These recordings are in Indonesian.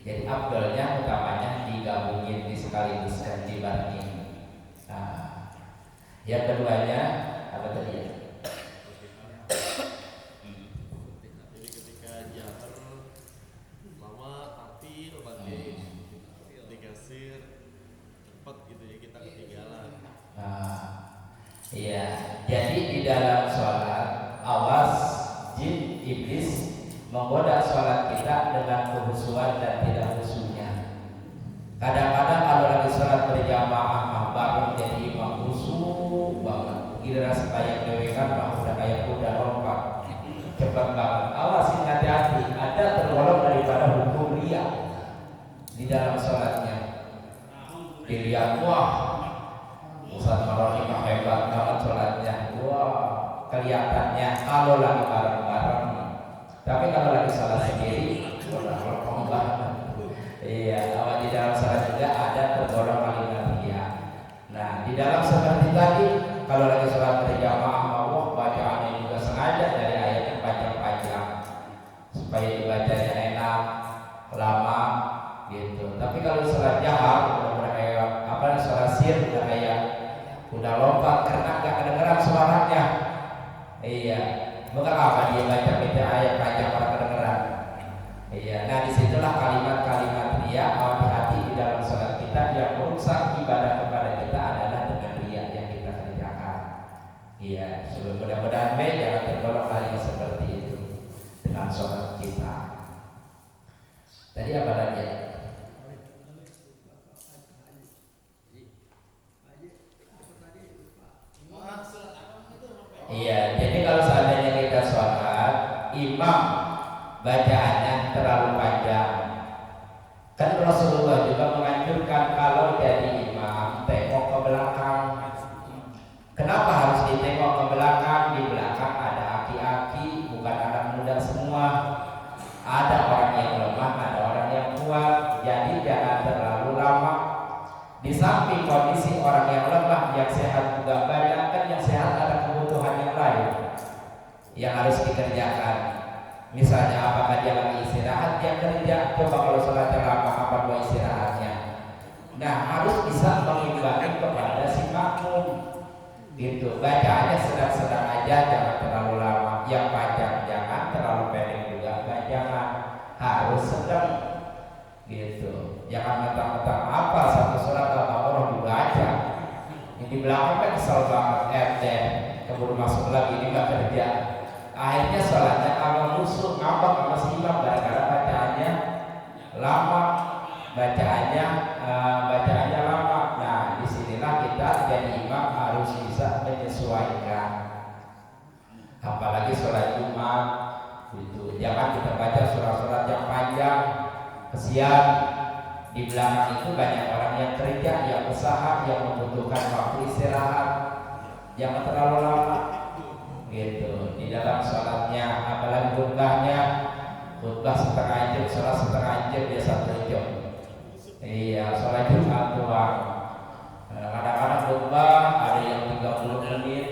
Jadi afdalnya utamanya digabungin sekaligus dan dibarengin. Nah, yang keduanya apa tadi ya? Jadi ketika jahar lama tapi obatnya dikasih cepat gitu ya, kita ketinggalan. Iya. Jadi di dalam sholat awas jin iblis menggoda sholat kita dengan kehusuan dan tidak khusyuknya. Kadang-kadang kalau lagi sholat berjamaah baru jadi imam khusyuk banget. Giliran sekaya dewekan udah kayak kuda lompat cepat banget. Awasin hati-hati, ada tergolong daripada hukum riya di dalam sholatnya. Dilihat wah Ustaz Maroni hebat banget sholatnya, wah kelihatannya kalau lagi bareng-bareng. Tapi kalau lagi sholat sendiri, udah lempeng banget. Iya, kalau di dalam sholat juga ada tergolong kalimat riya. Nah, di dalam seperti tadi, kalau lagi sholat berjamaah Allah bacaannya juga sengaja dari ayat yang panjang-panjang supaya dibacanya enak, lama, gitu. Tapi kalau sholat jahar, udah kayak apa? Sholat sir udah kayak udah lompat karena nggak kedengeran suaranya. Iya, bukan apa dia baca ayat panjang orang kedengeran. Iya, nah disitulah kalimat-kalimat riya. Hati-hati di dalam sholat kita yang merusak ibadah kepada kita adalah dengan riya yang kita kerjakan. Iya, mudah-mudahan jangan tergolong hal yang seperti itu dengan sholat kita. Tadi apa lagi? Iya, jadi kalau seandainya kita sholat, imam bacaannya terlalu panjang. Kan Rasulullah juga menganjurkan kalau jadi imam tengok ke belakang. Kenapa harus ditengok ke belakang? Di belakang ada aki-aki, bukan anak muda semua. Ada orang yang lemah, ada orang yang kuat. Jadi jangan terlalu lama. Di samping kondisi orang yang lemah, yang sehat juga banyak. Kan yang sehat ada kebutuhan yang lain yang harus dikerjakan. Misalnya apakah dia lagi istirahat, dia kerja. Coba kalau sholatnya lama, apa buat istirahatnya? Nah, harus bisa mengimbangi kepada si makmum. Gitu, bacaannya sedang-sedang aja, jangan terlalu lama. Yang panjang jangan, terlalu pendek juga jangan. Harus sedang. Gitu, jangan mentang-mentang apa satu surat Al-Baqarah dibaca. Yang di belakang kan kesel banget, keburu masuk lagi, ini nggak kerja. Akhirnya sholatnya agak musuh, ngambek sama si imam gara-gara bacaannya lama, bacaannya lama. Nah, disinilah kita jadi imam harus bisa menyesuaikan. Apalagi sholat Jumat, gitu. Jangan kita baca surat-surat yang panjang, kesian. Di belakang itu banyak orang yang kerja, yang usaha, yang membutuhkan waktu istirahat. Jangan terlalu lama. Gitu, di dalam sholatnya, apalagi khutbah setengah jam, sholat setengah jam, dia 1 jam. Iya, sholat Jumat doang. Kadang-kadang khutbah ada yang 30 menit,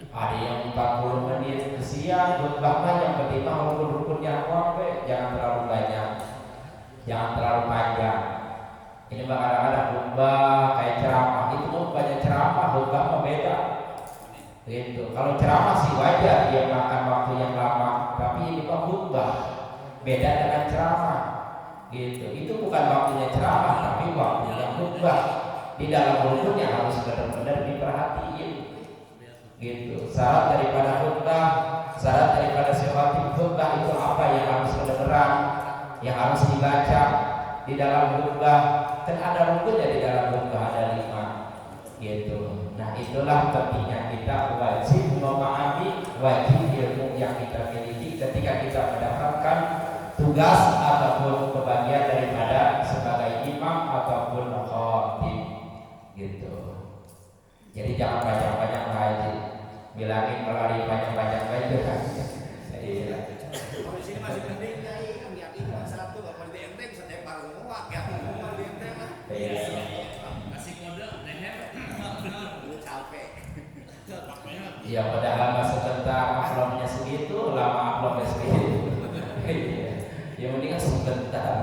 ada yang 40 menit. Kesian khutbahnya yang ketimbang rukun-rukunnya jangan terlalu banyak, jangan terlalu panjang. Ini kadang-kadang khutbah kayak ceramah, itu banyak ceramah, khutbah mah beda. Gitu. Kalau ceramah sih wajar dia makan waktu yang lama, tapi ini kok khutbah beda dengan ceramah. Gitu. Itu bukan waktunya ceramah, tapi waktunya khutbah. Di dalam rukunnya harus benar-benar diperhatiin. Gitu. Syarat daripada khutbah, syarat daripada sesuatu khutbah itu apa yang harus kedengeran, yang harus dibaca di dalam khutbah. Kan ada rukunnya di dalam khutbah, ada 5. Gitu. Nah, itulah pentingnya kita wajib memahami, wajib ilmu yang kita miliki ketika kita mendapatkan tugas ataupun kebagian daripada sebagai imam ataupun khatib. Gitu. Jadi jangan banyak-banyak ngaji, bilangin melari banyak-banyak aja. Iya. Kalau di sini masih penting yang ini satu apa di enteng sedepar semua ya di enteng lah. Iya. Kasih kode leher. Capek. Ya padahal mah sebentar uploadnya segitu, lama uploadnya segitu. Yang penting sebentar.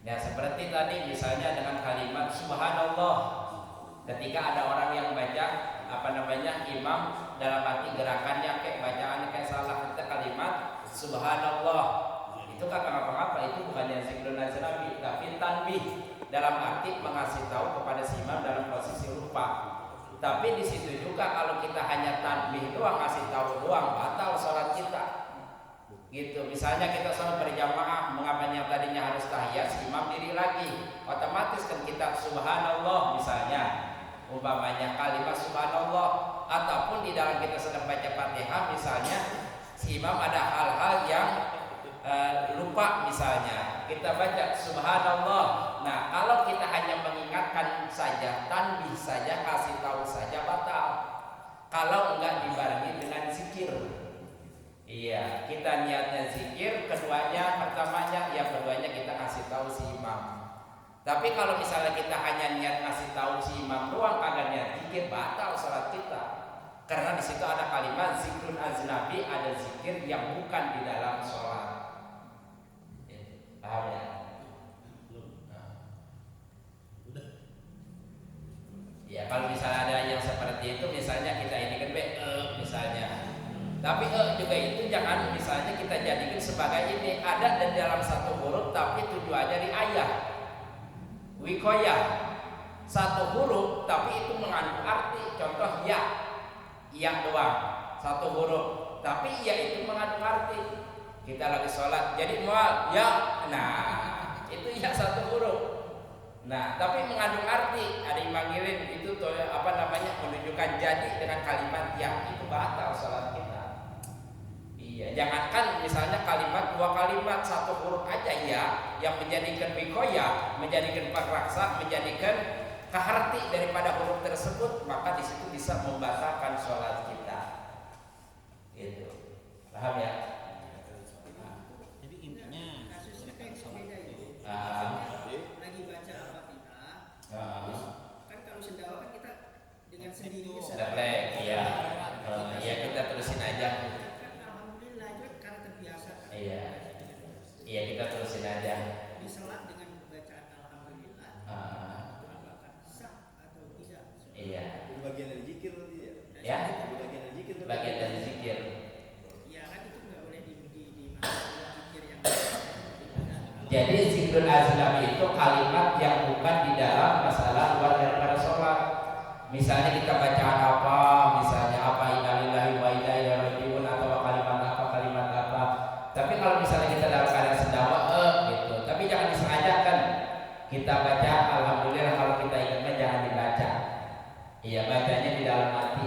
Ya seperti tadi misalnya dengan kalimat subhanallah, ketika ada orang yang baca imam dalam arti gerakannya kayak bacaannya kayak salah, kita kalimat subhanallah itu kagak ngapa-ngapa, itu bukannya zikrul nabi tapi tanbih dalam arti mengasih tahu kepada si imam dalam posisi lupa. Tapi di situ juga kalau kita hanya tanbih doang, ngasih tahu doang, batal sholat kita. Gitu. Misalnya kita sholat berjamaah, mengapa yang tadinya harus tahiyat, si imam diri lagi, otomatis kan kita subhanallah misalnya, umpamanya kalimat subhanallah, ataupun di dalam kita sedang baca Fatihah misalnya, si imam ada hal-hal yang lupa misalnya, kita baca subhanallah. Nah kalau kita hanya mengingatkan saja, tanbih saja, kasih tahu saja, batal. Kalau enggak dibarengi dengan zikir. Iya, kita niatnya zikir, keduanya, pertamanya, yang keduanya kita kasih tahu si imam. Tapi kalau misalnya kita hanya niat kasih tahu si imam doang, kagak niat zikir, batal sholat kita. Karena di situ ada kalimat zikrul aznabi, ada zikir yang bukan di dalam sholat. Paham ya? Ya kalau misalnya ada yang seperti itu, misalnya kita ini kan misalnya. Tapi juga itu jangan misalnya kita jadikan sebagai ini, ada dan dalam satu huruf tapi tujuannya di ayah. Wikoya, satu huruf tapi itu mengandung arti. Contoh ya doang, satu huruf tapi ya itu mengandung arti. Kita lagi sholat jadi mual ya, nah itu ya satu huruf. Nah tapi mengandung arti, ada yang manggilin itu menunjukkan jadi dengan kalimat yang, itu batal sholat kita. Iya, jangankan misalnya kalimat, dua kalimat, satu huruf aja ya, yang menjadikan wikoya, menjadikan pakraksa, menjadikan keharti daripada huruf tersebut, maka di situ bisa membatalkan sholat kita. Gitu, paham ya? Jadi intinya kasusnya kayak beda itu. Lagi baca Al-Fatihah. Kan kalau sendawa kan kita dengan sendirinya Refleks, iya. Iya kita terusin aja. kan alhamdulillah itu karena terbiasa. Iya kita terusin aja. Diselat dengan bacaan alhamdulillah. Apakah sah atau tidak? Iya. Itu bagian dari zikir nanti ya. Ya. Itu bagian dari zikir. Bagian dari zikir. Ya kan itu nggak boleh di zikir yang Jadi zikrul azlam itu kalimat yang bukan di dalam masalah luar daripada sholat. Misalnya kita bacaan apa, misalnya apa innalillahi wa inna ilaihi raji'un atau kalimat apa. Tapi kalau misalnya kita dalam keadaan sendawa gitu, tapi jangan disengajakan. Kita baca alhamdulillah, kalau kita ingatnya jangan dibaca. Iya, bacanya di dalam hati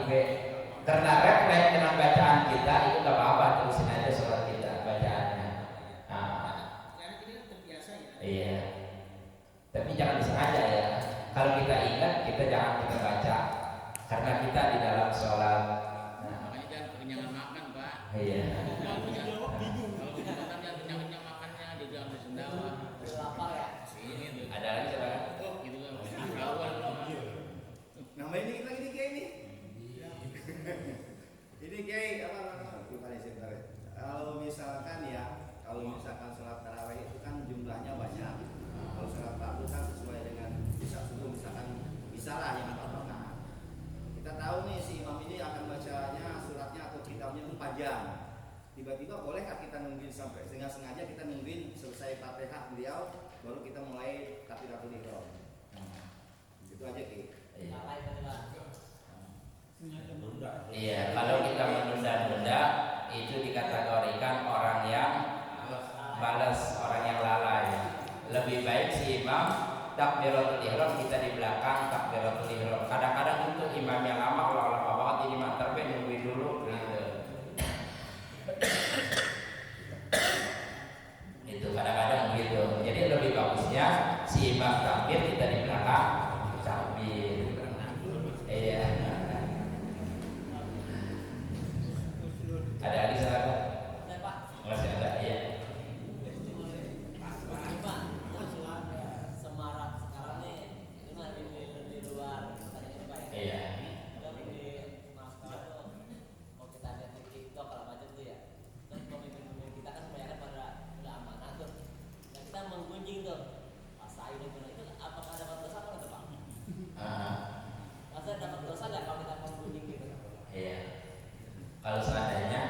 karena refleks dengan bacaan kita itu gak apa-apa, terusin aja sholat kita bacaannya. karena ini kan terbiasa ya. Iya. Tapi jangan disengaja ya. Kalau kita ingat, kita jangan kita baca karena kita di dalam sholat. Makanya jangan kekenyangan makan, Pak. Iya. Kalau kita makan jangan kenyang-kenyang makannya, dia jangan bersendawa. lapar ya. Ini tuh. Ada lagi coba. Gitu kan. Rawan loh. Nama ini kita lagi kiai nih. Ini kiai bukan sebentar. Kalau misalkan sholat tarawih itu kan jumlahnya banyak. Kalau sholat fardu kan sesuai dengan bisa subuh misalkan bisa lah yang 4 rakaat. Kita tahu nih si imam ini akan bacanya suratnya atau kitabnya itu panjang. Tiba-tiba bolehkah kita nungguin sampai sengaja kita nungguin selesai Fatihah beliau baru kita mulai takbiratul ihram. Itu aja Ki. Iya, kalau kita menunda-nunda itu dikategorikan orang yang balas, orang yang lalai. Lebih baik si imam takbiratul ihram kita di belakang takbiratul ihram. Kadang-kadang untuk imam yang lama kalau lama banget ini mantap nungguin dulu gitu. Itu kadang-kadang begitu. Jadi lebih bagusnya si imam takbir kita di belakang takbir. Iya. Ada lagi sahabat? Masih ada ya. Semarak sekarang nih itu lagi di luar katanya Pak ya. Iya. Kalau di masker tuh mau kita lihat di TikTok kalau macam tuh ya. Terus pemimpin kita kan kebanyakan pada udah amanah tuh. Nah, kita menggunjing tuh bunuh itu apakah dapat dosa apa enggak Pak? Ah, Maksudnya dapat dosa nggak kalau kita membunuh gitu? iya. Kalau seandainya,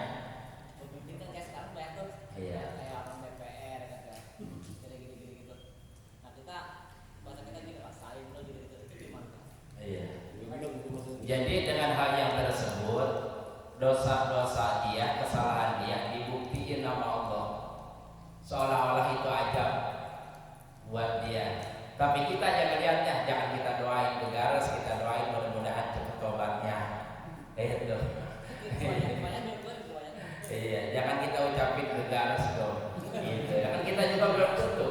Pemimpin kan kayak sekarang banyak tuh, iya. kayak orang DPR kan ya, gini gitu. Nah kita bahasa kita gini lah, saling dulu gitu itu gimana? Iya. Jadi dengan hal yang tersebut, dosa-dosa dia, kesalahan dia dibuktiin nama Allah, seolah-olah itu ajab buat dia. Tapi kita jangan lihatnya, jangan kita doain begares, kita doain mudah-mudahan cepat tobatnya. Itu. Iya, jangan kita ucapin begares dong. Gitu. Kan kita juga belum tentu.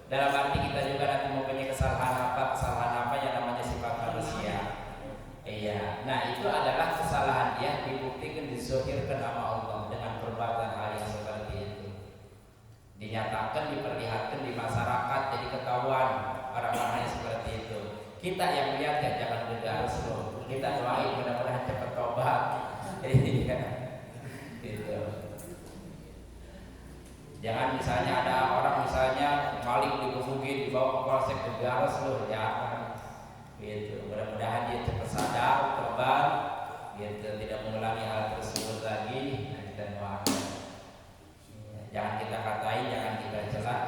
Dalam arti kita juga nanti mempunyai kesalahan apa yang namanya sifat manusia. Iya. Nah itu adalah kesalahan dia dibuktikan dizohirkan nama Allah dengan perbuatan hal yang seperti itu. Dinyatakan, diperlihatkan di masyarakat, jadi ketahuan orang-orang yang seperti itu. Kita yang melihatnya jangan begares loh. Kita doain mudah-mudahan cepat tobat. Iya. Gitu. Jangan misalnya ada orang misalnya maling digebukin dibawa ke polsek begares loh, jangan. Gitu. Mudah-mudahan dia cepat sadar, tobat, gitu, tidak mengulangi hal tersebut lagi dan doakan. Jangan kita katain, jangan kita celah,